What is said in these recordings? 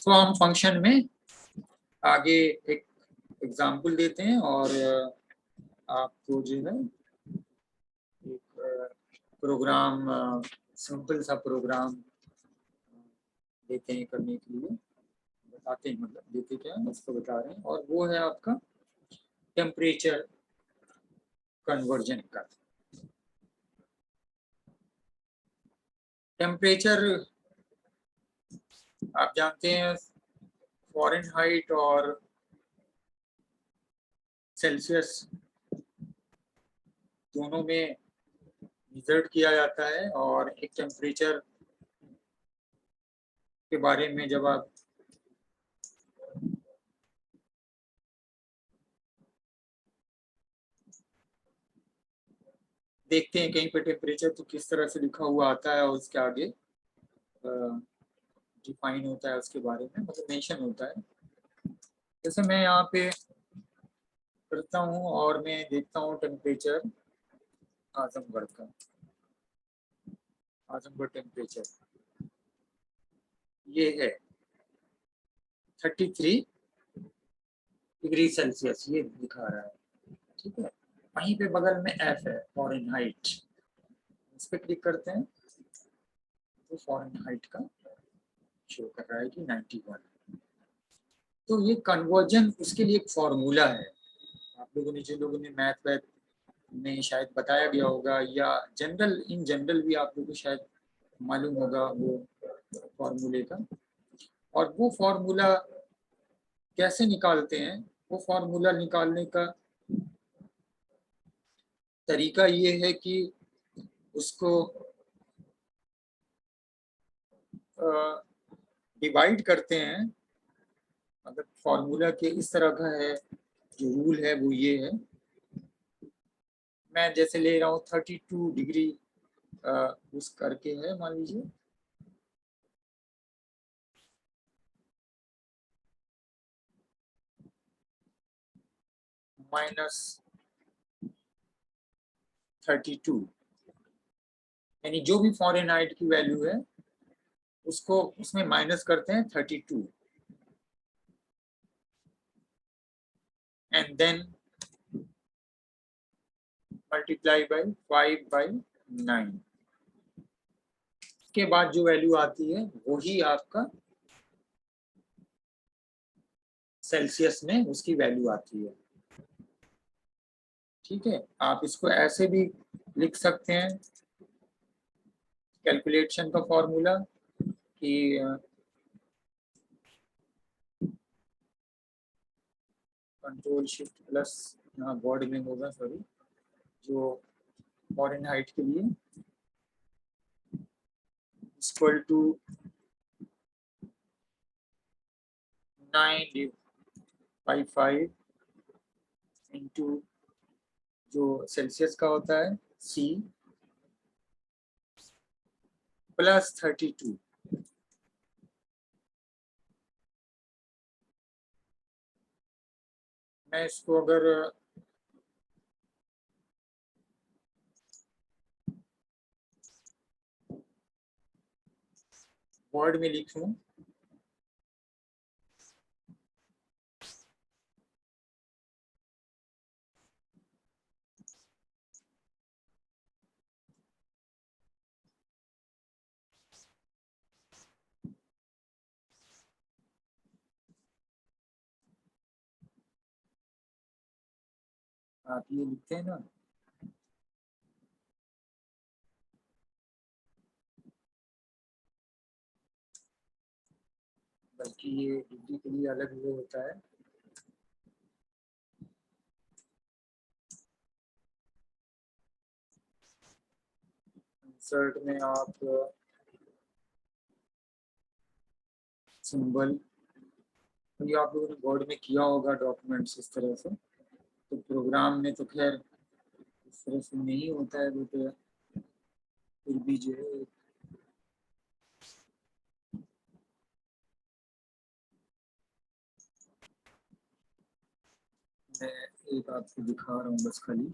तो हम फंक्शन में आगे एक एग्जाम्पल देते हैं और आपको जो है एक प्रोग्राम, सिंपल सा प्रोग्राम देते हैं करने के लिए, बताते हैं, मतलब देते क्या है उसको बता रहे हैं, और वो है आपका टेम्परेचर कन्वर्जन का। टेम्परेचर आप जानते हैं फ़ारेनहाइट और सेल्सियस दोनों में मेजर्ड किया जाता है, और एक टेम्परेचर के बारे में जब आप देखते हैं कहीं पे टेम्परेचर तो किस तरह से लिखा हुआ आता है और उसके आगे डिफाइन होता है उसके बारे में, मतलब मेंशन होता है। जैसे मैं यहाँ पे करता हूँ और मैं देखता हूँ टेम्परेचर आजमगढ़ का, आजमगढ़ टेम्परेचर ये है 33 डिग्री सेल्सियस, ये दिखा रहा है, ठीक है। वहीं पे बगल में एफ है, फ़ारेनहाइट, इस पर क्लिक करते हैं तो फ़ारेनहाइट का शो कर रहा है कि 91। तो ये कन्वर्जन, उसके लिए एक फॉर्मूला है। आप लोगों ने, जिन लोगों ने मैथ वैथ में शायद बताया गया होगा, या जनरल, इन जनरल भी आप लोगों को शायद मालूम होगा वो फॉर्मूले का। और वो फॉर्मूला कैसे निकालते हैं, वो फॉर्मूला निकालने का तरीका ये है कि उसको डिवाइड करते हैं। अगर फॉर्मूला के इस तरह का है, जो रूल है वो ये है, मैं जैसे ले रहा हूँ 32 डिग्री उस करके है, मान लीजिए, -32, यानी जो भी फ़ारेनहाइट की वैल्यू है उसको उसमें माइनस करते हैं 32, एंड देन मल्टीप्लाई बाई 5/9 के बाद जो वैल्यू आती है वही आपका सेल्सियस में उसकी वैल्यू आती है, ठीक है। आप इसको ऐसे भी लिख सकते हैं, कैलकुलेशन का फॉर्मूला, कि कंट्रोल शिफ्ट प्लस, यहाँ वर्ड में होगा, सॉरी, जो फ़ारेनहाइट के लिए इक्वल टू 9/5 इंटू जो सेल्सियस का होता है C प्लस 32। मैं इसको अगर वर्ड में लिखूं, आप ये लिखते हैं ना, बल्कि ये डिग्री के लिए अलग वो होता है, इंसर्ट में आप सिंबल, ये आप लोगों ने वर्ड में किया होगा डॉक्यूमेंट्स इस तरह से, तो प्रोग्राम में तो खैर इस तरह से नहीं होता है, वो तो फिर भी जो है मैं एक आपको दिखा रहा हूँ बस खाली।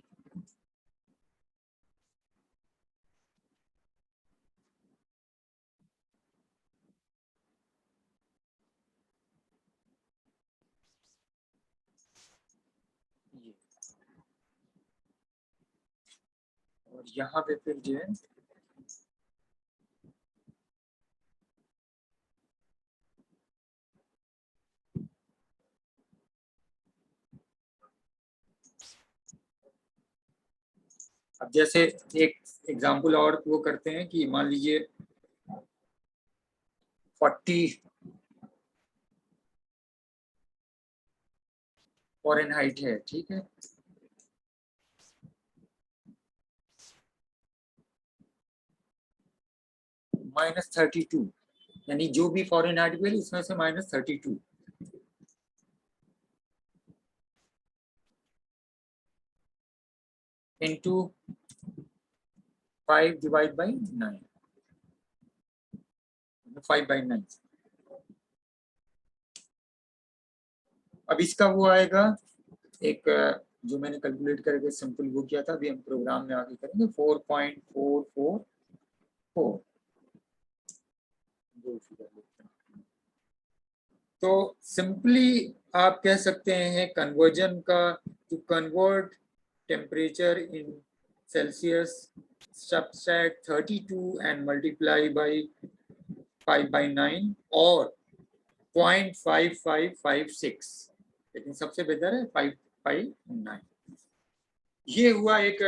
यहाँ पे फिर जो है अब जैसे एक एग्जांपल और वो करते हैं कि मान लीजिए 40 फॉरेनहाइट है, ठीक है, -32, यानी जो भी फॉरेनहाइट बिल इसमें से -32 इंटू 5 डिवाइड बाई 9, 5/9। अब इसका वो आएगा एक जो मैंने कैलकुलेट करके सिंपल वो किया था, अभी हम प्रोग्राम में आगे करेंगे 4.444। तो सिंपली आप कह सकते हैं कन्वर्जन का, to convert temperature in Celsius subtract 32 and multiply by 5/9 और 0.5556, लेकिन सबसे बेहतर है 5/9। ये हुआ एक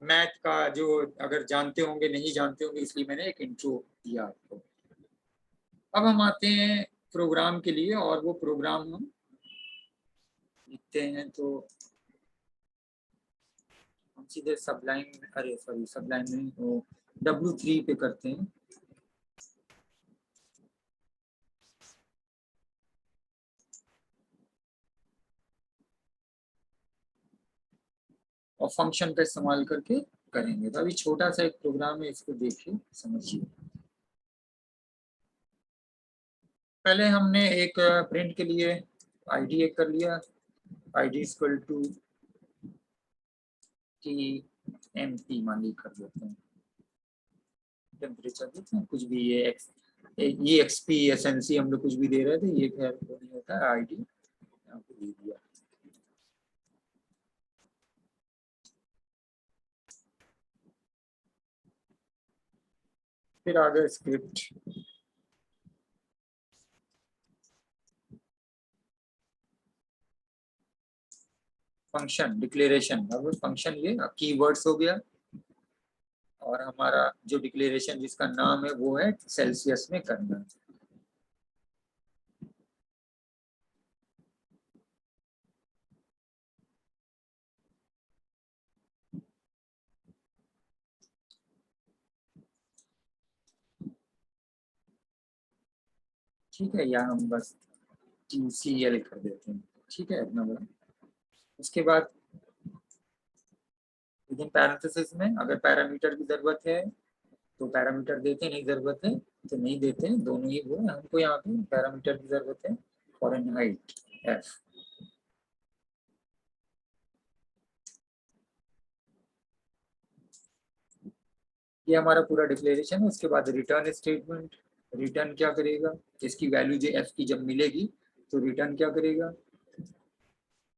मैथ का, जो अगर जानते होंगे नहीं जानते होंगे इसलिए मैंने एक इंट्रो दिया आपको। अब हम आते हैं प्रोग्राम के लिए, और वो प्रोग्राम हम लिखते हैं तो हम सीधे सबलाइन, अरे सॉरी सबलाइन नहीं, वो W3 पे करते हैं। और फंक्शन का इस्तेमाल करके करेंगे। तो अभी छोटा सा एक प्रोग्राम है, इसको देखिए समझिए। पहले हमने एक प्रिंट के लिए आईडी एक कर लिया, आईडी इक्वल टू TMP मान ली कर देते हैं। टेम्परेचर देते हैं कुछ भी, ये XP SNC हम लोग कुछ भी दे रहे थे, ये खैर वो नहीं होता है, आईडी यहाँ पे दे दिया। फिर आगे स्क्रिप्ट, फंक्शन डिक्लेरेशन। अब फंक्शन ये कीवर्ड्स हो गया, और हमारा जो डिक्लेरेशन जिसका नाम है वो है सेल्सियस में करना। ठीक है, या हम बस TCL कर देते हैं, ठीक है इतना बड़ा। उसके बाद विदिन पैरेंथेसिस में अगर पैरामीटर की जरूरत है तो पैरामीटर देते हैं, नहीं जरूरत है तो नहीं देते हैं, दोनों ही वो है। हमको यहाँ पे पैरामीटर की जरूरत है फॉरेनहाइट F। ये हमारा पूरा डिक्लेरेशन है। उसके बाद रिटर्न स्टेटमेंट, रिटर्न क्या करेगा, इसकी वैल्यू जो F की जब मिलेगी तो रिटर्न क्या करेगा,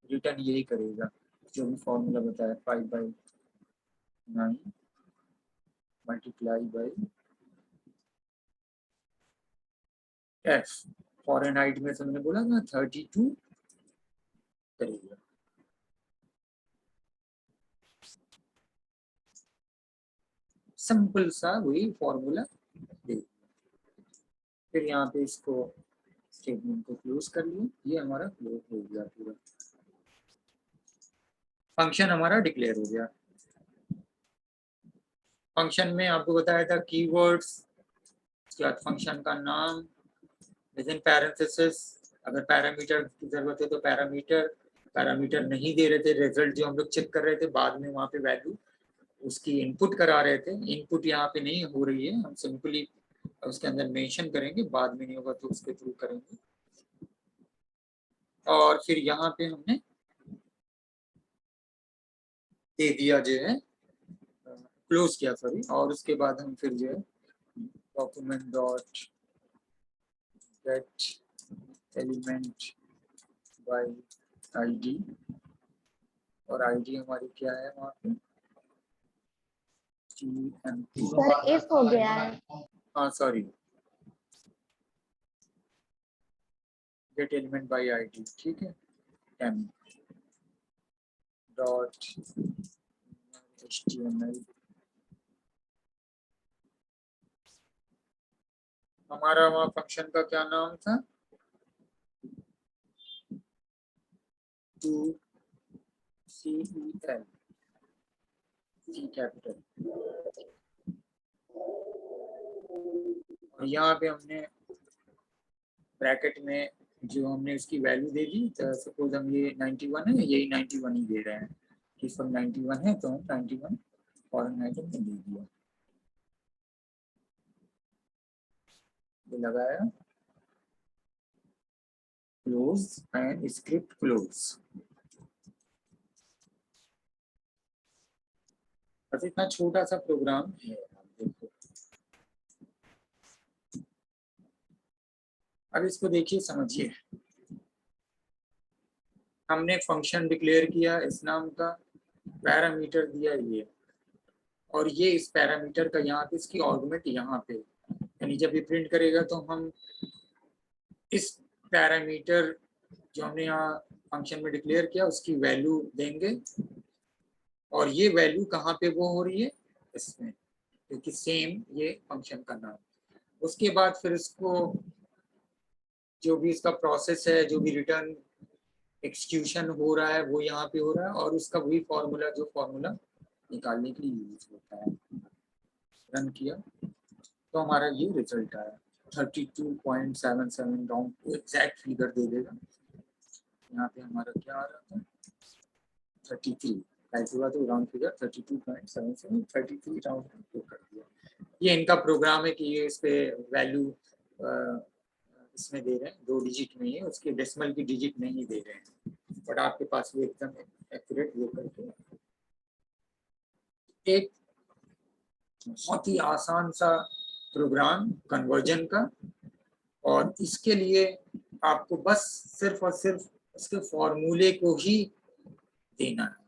रिटर्न यही करेगा जो भी फॉर्मूला बताया, 5/9 मल्टीप्लाई बाई F। फॉरेनहाइट में से मैंने बोला ना 32 करेगा। सिंपल सा वही फॉर्मूला दे। फिर यहाँ पे इसको स्टेटमेंट को क्लोज कर लिया, ये हमारा क्लोज हो गया पूरा, फंक्शन हमारा डिक्लेयर हो गया। फंक्शन में आपको बताया था कीवर्ड्स, उसके बाद फंक्शन का नाम, विदिन पैरेंथेसिस अगर पैरामीटर की जरूरत है तो पैरामीटर, पैरामीटर नहीं दे रहे थे, रिजल्ट जो हम लोग चेक कर रहे थे बाद में वहाँ पे वैल्यू उसकी इनपुट करा रहे थे, इनपुट यहाँ पे नहीं हो रही है, हम सिंपली उसके अंदर मेंशन करेंगे, बाद में नहीं होगा तो उसके थ्रू करेंगे। और फिर यहाँ पे हमने दे दिया जो है, क्लोज किया सॉरी, और उसके बाद हम फिर जो है document dot gate element by ID, और आईडी हमारी क्या है वहाँ पे सर इफ हो गया है। हाँ sorry, gate element by ID, ठीक है, एम डॉट HTML। हमारा वहाँ फंक्शन का क्या नाम था, टू CEL, C कैपिटल। और यहाँ पे हमने ब्रैकेट में जो हमने इसकी वैल्यू दे दी, तो सपोज हम ये 91 है, यही 91 ही दे रहे हैं, कि सब 91 है तो हम 91 फॉरेन आइटम में दे दिया, ये लगाया, क्लोज एंड स्क्रिप्ट क्लोज। बस इतना छोटा सा प्रोग्राम है, देखो अब इसको देखिए समझिए। हमने फंक्शन डिक्लेयर किया इस नाम का, पैरामीटर दिया ये, और ये इस पैरामीटर का यहाँ पे इसकी आर्गुमेंट यहाँ पे, यानी जब ये प्रिंट करेगा तो हम इस पैरामीटर जो हमने यहाँ फंक्शन में डिक्लेयर किया उसकी वैल्यू देंगे, और ये वैल्यू कहाँ पे वो हो रही है, इसमें, क्योंकि सेम ये फंक्शन का नाम। उसके बाद फिर इसको जो भी इसका प्रोसेस है, जो भी रिटर्न एक्सक्यूशन हो रहा है वो यहाँ पे हो रहा है, और उसका वही फॉर्मूला जो फॉर्मूला निकालने के लिए यूज होता है। रन किया तो हमारा ये रिजल्ट आया 32.77 राउंड एग्जैक्ट फिगर दे देगा। यहाँ पे हमारा क्या आ रहा था 33, हुआ तो राउंड फिगर 32.77, 33 राउंड कर दिया। ये इनका प्रोग्राम है कि ये इस पे वैल्यू इसमें दे रहे हैं, 2 डिजिट में ही, उसके डेसिमल की डिजिट नहीं दे रहे हैं, बट आपके पास वो एकदम एक्यूरेट वो करके। एक बहुत ही आसान सा प्रोग्राम कन्वर्जन का, और इसके लिए आपको बस सिर्फ और सिर्फ उसके फॉर्मूले को ही देना है।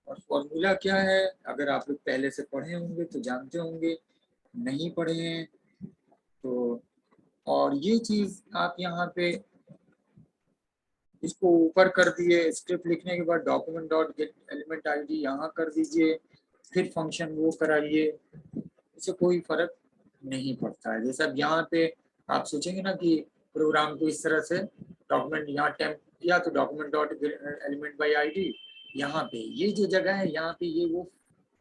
और फॉर्मूला क्या है, अगर आप लोग पहले से पढ़े होंगे तो जानते होंगे, नहीं पढ़े हैं तो, और ये चीज आप यहाँ पे इसको ऊपर कर दिए, स्क्रिप्ट लिखने के बाद document dot gate element ID यहाँ कर दीजिए, फिर फंक्शन वो कराइए, इससे कोई फर्क नहीं पड़ता है। जैसे अब यहाँ पे आप सोचेंगे ना कि प्रोग्राम को इस तरह से डॉक्यूमेंट यहाँ टैप किया तो document dot element by ID, यहाँ पे ये जो जगह है यहाँ पे ये वो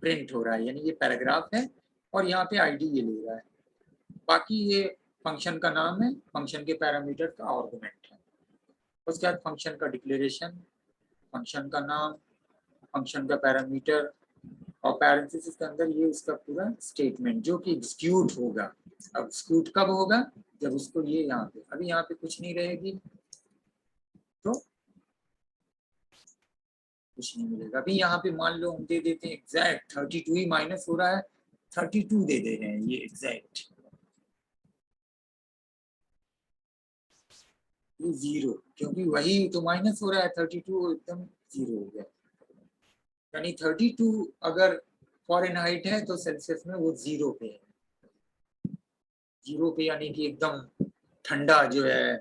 प्रिंट हो रहा है, यानी ये पैराग्राफ है और यहाँ पे आईडी ये ले रहा है, बाकी ये फंक्शन का नाम है, फंक्शन के पैरामीटर का आर्गुमेंट है। उसके बाद फंक्शन का डिक्लेरेशन, फंक्शन का नाम, फंक्शन का पैरामीटर, और पैरेंथेसिस के अंदर ये उसका पूरा स्टेटमेंट जो कि एग्जीक्यूट होगा। अब एग्जीक्यूट कब होगा, जब उसको ये यहाँ पे, अभी यहाँ पे कुछ नहीं रहेगी तो कुछ नहीं मिलेगा। अभी यहाँ पे मान लो हम दे देते हैं एग्जैक्ट 32 ही माइनस हो रहा है, 32 दे दे रहे हैं ये एग्जैक्ट, ये 0, क्योंकि वही तो माइनस हो रहा है, 32 एकदम 0 हो गया। यानी 32 अगर फॉरेनहाइट है तो सेल्सियस में वो 0 पे है, 0 पे यानी कि एकदम ठंडा जो है,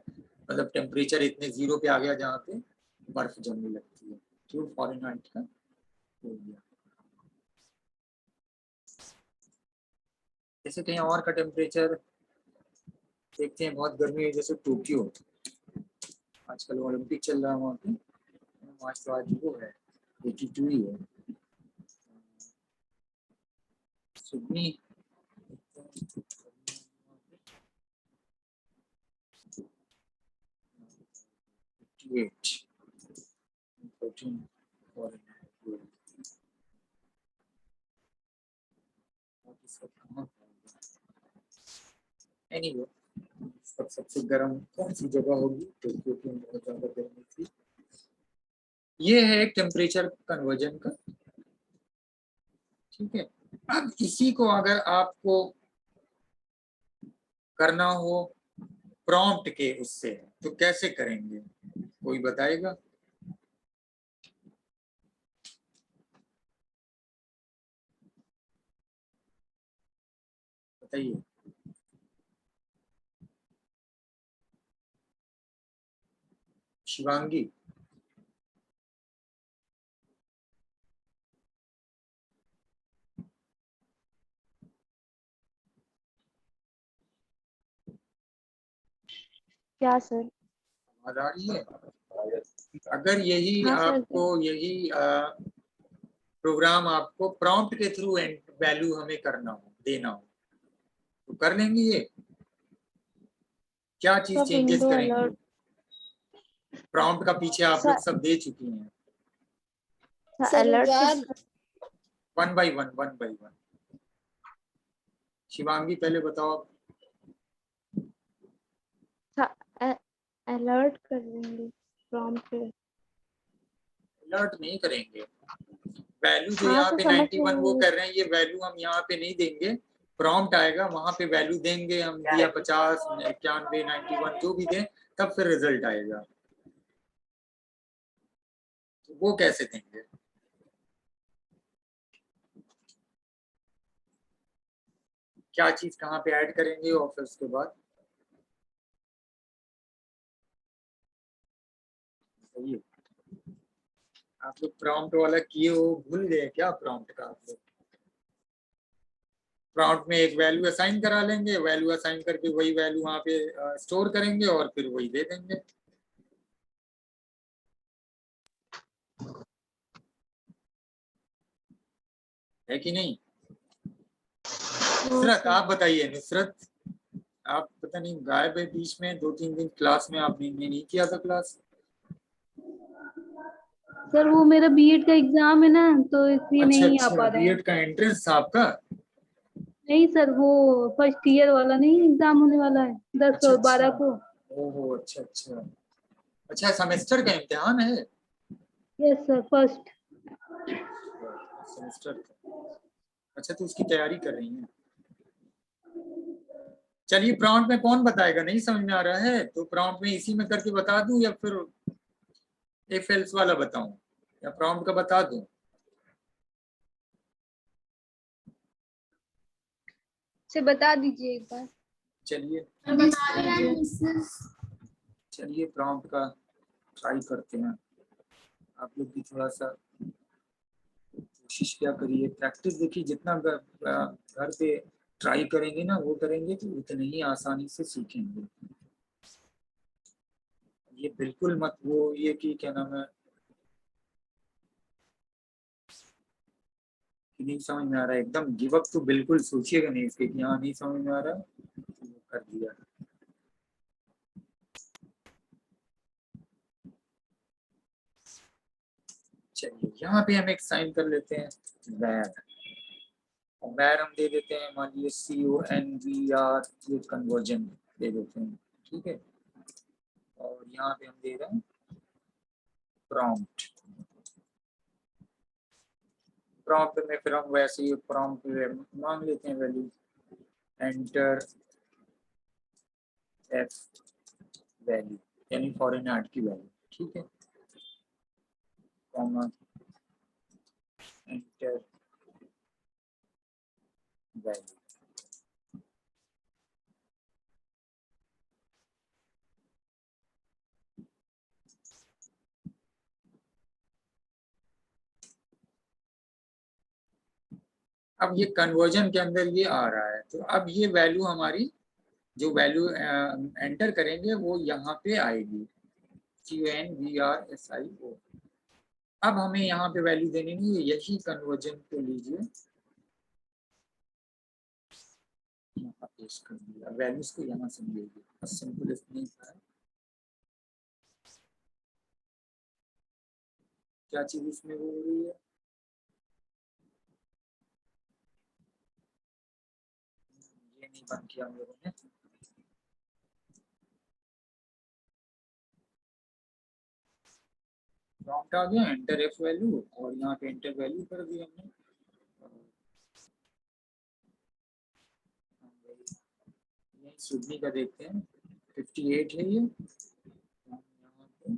मतलब टेम्परेचर इतने 0 पे आ गया जहाँ पे बर्फ जमने लगती है, तो फॉरेनहाइट का हो गया। जैसे कहीं और का टेम्परेचर देखते हैं, बहुत गर्मी है, जैसे टोक्यो, आजकल ओलंपिक चल रहा है वहाँ पे, आज तो आज वो है 82 ही है। Sydney 58, 14 Fahrenheit. एनीवे, सबसे गर्म कौन सी जगह होगी, टोक्यो की बहुत ज्यादा गर्मी थी। ये है एक टेम्परेचर कन्वर्जन का, ठीक है। अब इसी को अगर आपको करना हो प्रॉम्प्ट के उससे, तो कैसे करेंगे, कोई बताएगा? बताइए। शिवांगी, क्या सर? आवाज आ रही है? अगर यही हाँ सर। आपको यही प्रोग्राम आपको प्रॉम्प्ट के थ्रू वैल्यू हमें करना हो, देना हो, तो कर लेंगे ये? क्या चीज सर चेंजेस विंडो करेंगे? अलर्ट। प्रॉम्प्ट का पीछे आप लोग सर सब दे चुकी हैं। Alert one by one, one by one. Shivangi पहले बताओ। अलर्ट कर देंगे प्रॉम्प्ट पे। अलर्ट नहीं करेंगे, वैल्यू जो हाँ यहाँ सर पे समझ 91 वो रहे कर रहे हैं, ये वैल्यू हम यहाँ पे नहीं देंगे। प्रॉम्प्ट आएगा, वहां पे वैल्यू देंगे हम, दिया 50, 91, 91 जो भी दें, तब फिर रिजल्ट आएगा। तो वो कैसे देंगे? क्या चीज कहाँ पे ऐड करेंगे और फिर उसके बाद? सही, आप लोग प्रॉम्प्ट वाला किए हो, भूल गए क्या प्रॉम्प्ट का? आप लोग प्रॉम्प्ट में एक वैल्यू असाइन करा लेंगे, वैल्यू असाइन करके वही वैल्यू वहां पे स्टोर करेंगे और फिर वही दे देंगे। है कि नहीं? नुसरत आप बताइए। नुसरत, आप पता नहीं गायब है बीच में, 2-3 दिन क्लास में आपने नहीं किया था क्लास। सर वो मेरा बीएड का एग्जाम है ना, तो इसलिए अच्छा नहीं आ अच्छा, पा रहे हैं। बीएड का एंट्रेंस था आपका? नहीं सर, वो फर्स्ट ईयर वाला नहीं एग्जाम होने वाला है 10 अच्छा और अच्छा, 12 को। ओहो अच्छा अच्छा। अच्छा, सेमेस्टर का इम्तिहान है? Yes sir, first. सेमेस्टर का, अच्छा तो उसकी तैयारी कर रही हैं। चलिए, प्रॉम्प्ट में कौन बताएगा? नहीं समझ में आ रहा है तो प्रॉम्प्ट में इसी में करके बता दूं, या फिर इफ एल्स वाला बताऊं, या प्रॉम्प्ट का बता दूं? से बता दीजिए एक बार। चलिए चलिए, प्रॉम्प्ट का ट्राई करते हैं। आप लोग भी थोड़ा सा कोशिश क्या करिए, प्रैक्टिस देखिए, जितना घर पे ट्राई करेंगे ना, वो करेंगे तो उतने ही आसानी से सीखेंगे। ये बिल्कुल मत वो ये कि क्या नाम है कि नहीं समझ में आ रहा है, एकदम गिव अप तो बिल्कुल सोचिएगा नहीं इसके कि हाँ नहीं समझ में आ रहा है तो वो कर दिया। चलिए, यहाँ पे हम एक साइन कर लेते हैं वैर, और वैर हम दे देते हैं, मान लीजिए CONVR, ये कन्वर्जन दे देते हैं, ठीक है। और यहाँ पे हम दे रहे हैं प्रॉम्प्ट। प्रॉम्प्ट में फिर हम वैसे ही प्रॉम्प्ट मांग लेते हैं वैल्यू, एंटर एफ वैल्यू, यानी फॉरेन ऐड की वैल्यू, ठीक है, कॉमा एंटर वैल्यू। अब ये कन्वर्जन के अंदर ये आ रहा है, तो अब ये वैल्यू हमारी जो वैल्यू एंटर करेंगे वो यहाँ पे आएगी, QNVRSIO। अब हमें यहाँ पे वैल्यू देनी नहीं है, यही कन्वर्जन को लीजिए, यहाँ पेश कर दिया, वैल्यूज को यहाँ से मिलेगी, बस सिंपल इतना ही था। क्या चीज इसमें वो हो रही है? ये नहीं बंद किया हम लोगों ने। प्रॉम्प्ट आ गया, एंटर एफ वैल्यू, और यहाँ पे एंटर वैल्यू कर दी हमने। ये सिडनी का देखते हैं, 58 है ये, यहाँ पे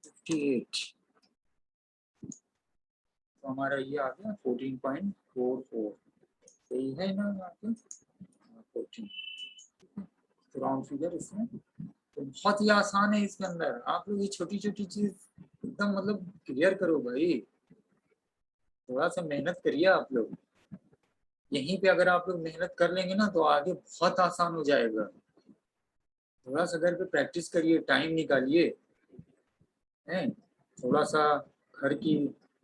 58, तो हमारा ये आ गया 14.9। 4 यही है ना यहाँ पे 14 तो राउंड फिगर इसमें तो बहुत ही आसान है इसके अंदर। आप लोग ये छोटी छोटी चीज एकदम मतलब क्लियर करो भाई, थोड़ा सा मेहनत करिए आप लोग। यहीं पे अगर आप लोग मेहनत कर लेंगे ना तो आगे बहुत आसान हो जाएगा। थोड़ा सा घर पे प्रैक्टिस करिए, टाइम निकालिए हैं। थोड़ा सा घर की,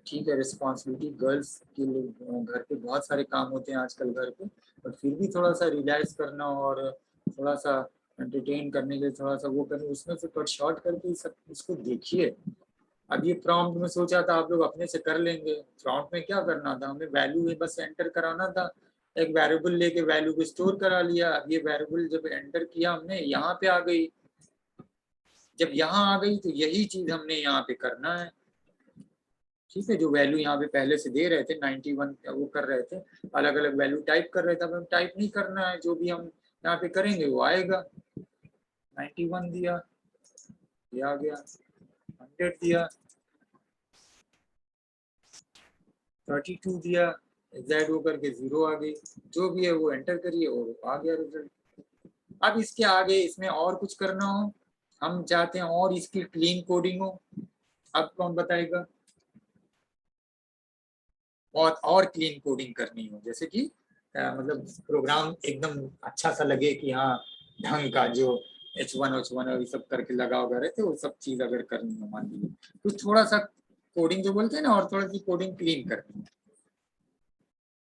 ठीक है रिस्पॉन्सिबिलिटी गर्ल्स के लिए घर पे बहुत सारे काम होते हैं आजकल घर पे, पर फिर भी थोड़ा सा रिलैक्स करना और थोड़ा सा एंटरटेन करने के लिए थोड़ा सा वो करना, उसमें से कट शॉर्ट करके सब इसको देखिए। अब ये प्रॉम्प्ट में सोचा था आप लोग अपने से कर लेंगे, प्रॉम्प्ट में क्या करना था, हमें वैल्यू में बस एंटर कराना था। एक वेरिएबल लेके वैल्यू को स्टोर करा लिया। अब ये वेरिएबल जब एंटर किया हमने यहाँ पे आ गई, जब यहाँ आ गई तो यही चीज हमने यहाँ पे करना है। ठीक है, जो वैल्यू यहाँ पे पहले से दे रहे थे 91 वो कर रहे थे, अलग अलग वैल्यू टाइप कर रहे थे, अब हम टाइप नहीं करना है, जो भी हम यहाँ पे करेंगे वो आएगा। 91 दिया, ये आ गया, 100 दिया, 32 दिया, एग्जैक्ट होकर के 0 आ गई, जो भी है वो एंटर करिए और आ गया रिजल्ट। अब इसके आगे इसमें और कुछ करना हो, हम चाहते हैं और इसकी क्लीन कोडिंग हो, अब कौन बताएगा, और क्लीन कोडिंग करनी हो, जैसे कि मतलब प्रोग्राम एकदम अच्छा सा लगे कि हाँ ढंग का, जो H1 और ये सब करके लगा वगैरह रहते वो सब चीज अगर करनी हो, मान लीजिए कुछ थोड़ा सा कोडिंग जो बोलते हैं ना, और थोड़ा सी कोडिंग क्लीन करनी है,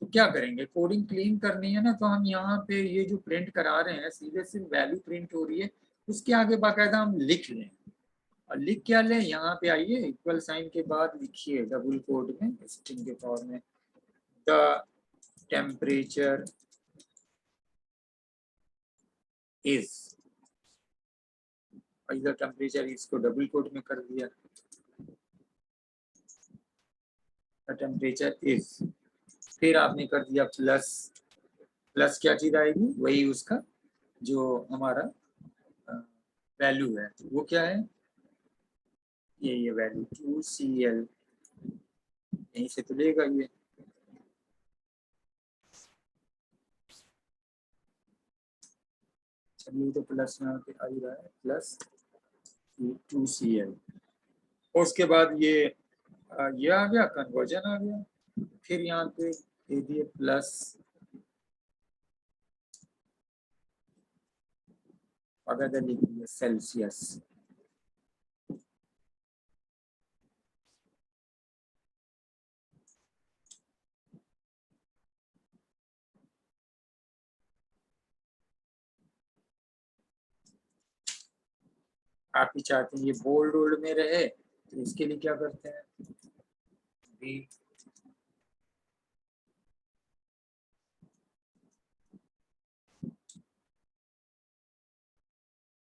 तो क्या करेंगे, कोडिंग क्लीन करनी है ना, तो हम यहाँ पे ये जो प्रिंट करा रहे हैं सीधे सिर्फ वैल्यू प्रिंट हो रही है, उसके आगे बाकायदा हम लिख लें। और लिख क्या लें, यहाँ पे आइए इक्वल साइन के बाद लिखिए डबल कोड में स्ट्रिंग के फॉर्म में, the temperature is, the temperature इसको डबल कोट में कर दिया, द टेम्परेचर इज, फिर आपने कर दिया प्लस, प्लस क्या चीज आएगी, वही उसका जो हमारा वैल्यू है, वो क्या है, ये वैल्यू 2Cl, यहीं से तो लेगा ये, चलिए तो प्लस यहाँ पे आ ही रहा है, प्लस 2Cl, उसके बाद ये आ गया, कन्वर्जन आ गया, फिर यहाँ पे दे दिए प्लस, अगर लिख दिया सेल्सियस, आप ही चाहते हैं ये बोल्ड ओल्ड में रहे, तो इसके लिए क्या करते हैं, बी